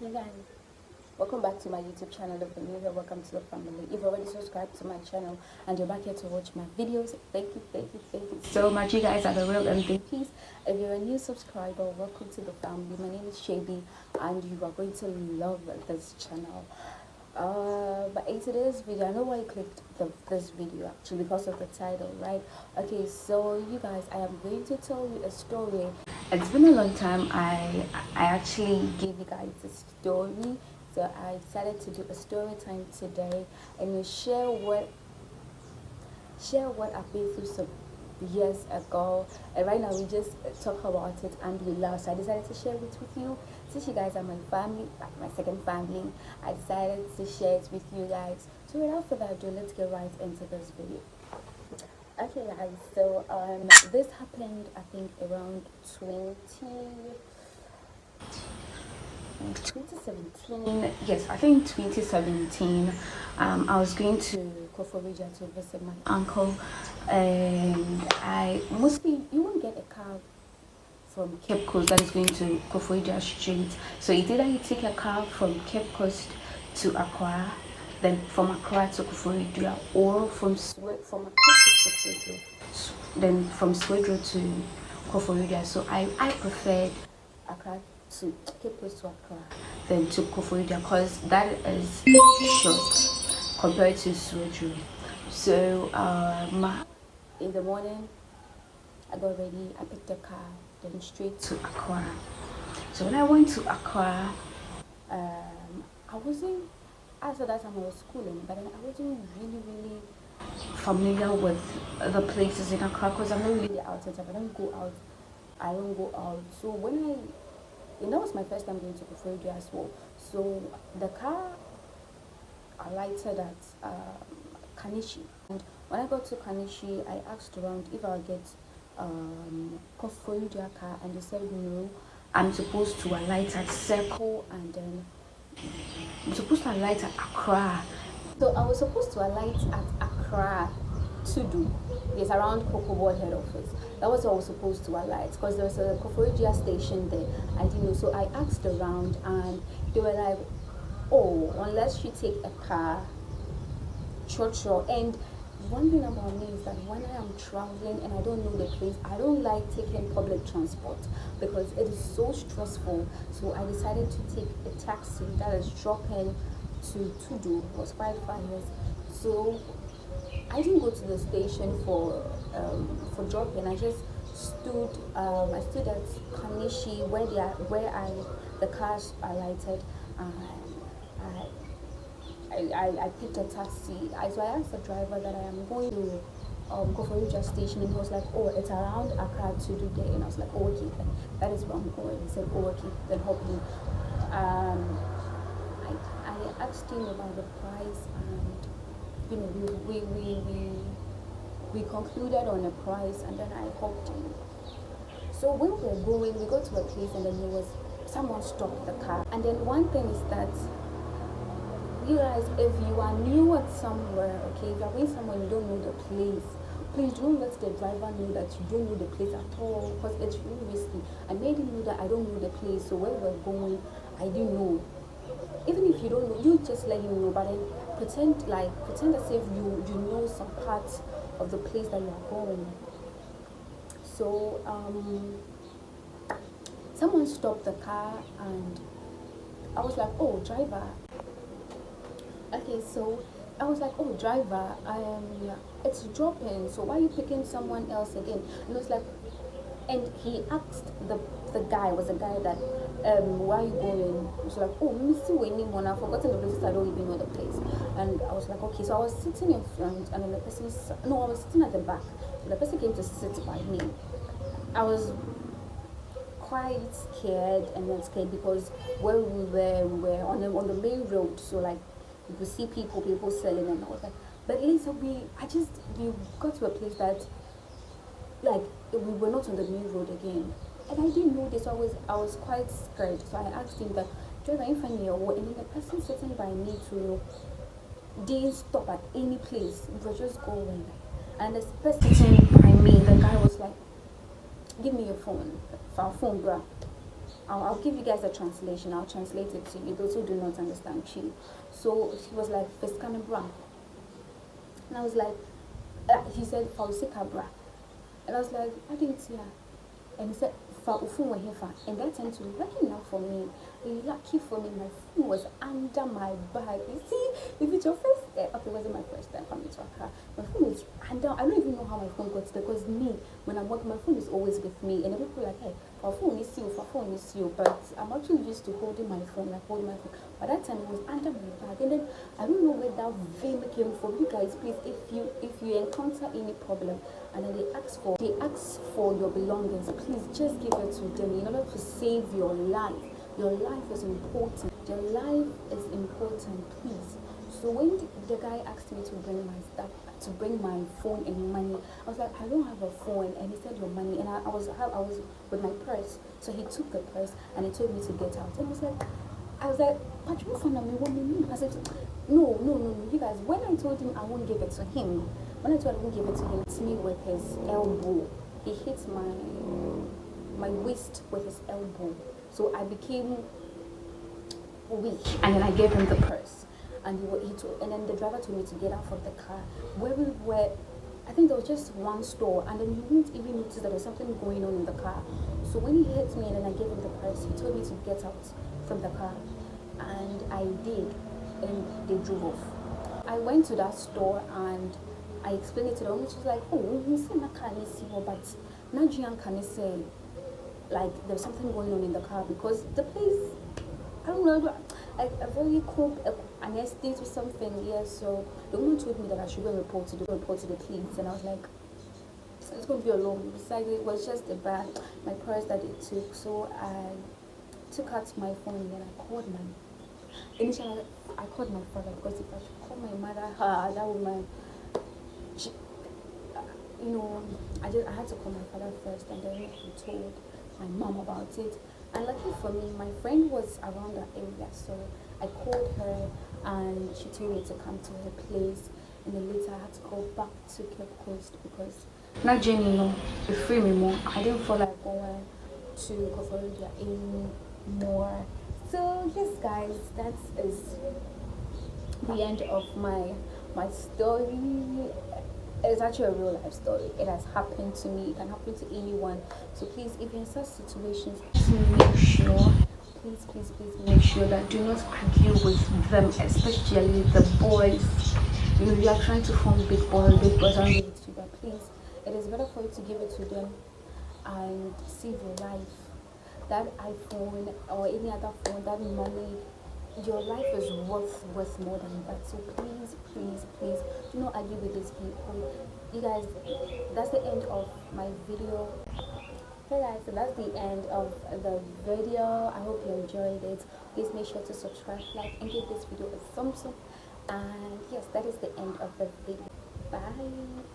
Hey guys, welcome back to my YouTube channel. If you're new here, welcome to the family. If you've already subscribed to my channel and you're back here to watch my videos, thank you so much. You guys are the real MVPs. If you're a new subscriber, welcome to the family. My name is Shabi and you are going to love this channel. But in today's video, I know why you clicked this video actually because of the title, right? Okay, so you guys, I am going to tell you a story. It's been a long time. I actually gave you guys a story, so I decided to do a story time today and share what I've been through some years ago. And right now we just talk about it and we laugh. So I decided to share it with you. Since you guys are my family, like my second family, I decided to share it with you guys. So without further ado, let's get right into this video. Okay guys, so this happened I think around 2017. Yes, I think 2017. I was going to Koforidua to visit my uncle, and I mostly you won't get a car from Cape Coast that is going to Koforidua Street. So it's either you take a car from Cape Coast to Accra, then from Accra to Koforidua, or from Accra to Swedru, then from Swedru to Koforidua. So I preferred Accra to Cape Coast to Accra, then to Koforidua because that is short compared to Swedru. So in the morning I got ready, I picked a car, then straight to Accra. So when I went to Accra, I wasn't, after that time I was schooling, but then I wasn't really familiar with the places in Accra because I'm not really the outside type. I don't go out. So and that was my first time going to Koforidua as well. So the car alighted at Kanishi. And when I got to Kanishi, I asked around if I'll get Koforidua car, and they said no. I'm supposed to alight at Circle, and then I'm supposed to alight at Accra. So I was supposed to alight at Accra to do. It's around Cocoa Board head office. That was what I was supposed to alight because there was a Koforidua station there. I didn't know, so I asked around, and they were like, "Oh, unless you take a car, church." And one thing about me is that when I am traveling and I don't know the place, I don't like taking public transport because it is so stressful. So I decided to take a taxi that is dropping to Tudu. It was quite far, yes. So I didn't go to the station for dropping. I just stood. I stood at Kanishi where the cars alighted. I picked a taxi. So I asked the driver that I am going to Koforidua station, and he was like, "Oh, it's around Accra to do there." And I was like, "Oh, okay, then that is where I'm going." He said, "Oh, okay, then help me." I asked him about the price, and you know, we concluded on a price, and then I helped him. So when we were going, we got to a place, and then someone stopped the car. And then one thing is that you guys, if you are new at somewhere, okay, if you're going somewhere and you don't know the place, please don't let the driver know that you don't know the place at all because it's really risky. I made him know that I don't know the place, so where we're going, I didn't know. Even if you don't know, you just let him know, but then pretend as if you know some parts of the place that you are going. So someone stopped the car, and I was like, "Oh, driver." Okay, so I was like, "Oh, driver, it's dropping. So why are you picking someone else again?" And I was like, and he asked the guy, was a guy that, "Where are you going?" He was like, "Oh, Missy Winnie Mona, I've forgotten the place. I don't even know the place." And I was like, "Okay." So I was sitting in front, and then I was sitting at the back. So the person came to sit by me. I was quite scared, and then scared because where we were on the main road, so like you could see people selling and all that. But later we got to a place that like we were not on the main road again, and I didn't know this. So I was quite scared. So I asked him that, "Driver, if I near what?" And then the person sitting by me too didn't stop at any place. We were just going, and the person sitting by me, the guy was like, "Give me your phone, for phone, bruh." I'll give you guys a translation. I'll translate it to you, those who do not understand Chi. So he was like, Fescana bra. And I was like, he said, Fausika bra. And I was like, I didn't see her. And he said, and that turned to be lucky enough for me. Lucky for me, my phone was under my bag. You see, if it's your first okay, it wasn't my first time coming to Accra. My phone is under, I don't even know how my phone got there, because me, when I'm working, my phone is always with me. And people are like, hey, our phone is you, our phone is you. But I'm actually used to holding my phone, like holding my phone. By that time, it was under my bag. And then I don't know where that vein came from. You guys, please, if you encounter any problem, and then they ask for your belongings, please just give it to them in order to save your life. Your life is important. Your life is important, please. So when the guy asked me to bring my stuff, to bring my phone and money, I was like, I don't have a phone. And he said, your money. And I was with my purse. So he took the purse and he told me to get out. And I was like, but you found me, what me? I said, no, you guys. When I told him I won't give it to him, when I told him I won't give it to him, it's me with his elbow. He hit my waist with his elbow. So I became weak, and then I gave him the purse, and and then the driver told me to get out from the car. Where we were, I think there was just one store, and then he didn't even notice that there was something going on in the car. So when he hit me and then I gave him the purse, he told me to get out from the car, and I did, and they drove off. I went to that store and I explained it to them. She was like, oh, you see, but Najian can say, like, there's something going on in the car, because the place, I don't know, like a very cool an estate or something. Yeah, so the woman told me that I should go report to the police, and I was like, it's going to be a long. Besides, it was just a bag, my purse that it took. So I took out my phone and then I called initially I called my father, because if I should call my mother, that woman, she, you know, I had to call my father first, and then he told my mom about it. And lucky for me, my friend was around that area, so I called her and she told me to come to her place. And then later I had to go back to Cape Coast, because not Jenny, no, it free me more. I didn't feel like going to Koforidua anymore. So yes, guys, that is the end of my story. It's actually a real life story. It has happened to me. It can happen to anyone. So please, if you're in such situations, make sure, please make sure that do not argue with them, especially the boys. You know, you are trying to form big boys aren't give it to you, but please, it is better for you to give it to them and save your life. That iPhone or any other phone, that money, your life is worth more than that. So please do not argue with these people. You guys, that's the end of my video. Hey guys, so that's the end of the video. I hope you enjoyed it. Please make sure to subscribe, like, and give this video a thumbs up. And yes, that is the end of the video. Bye.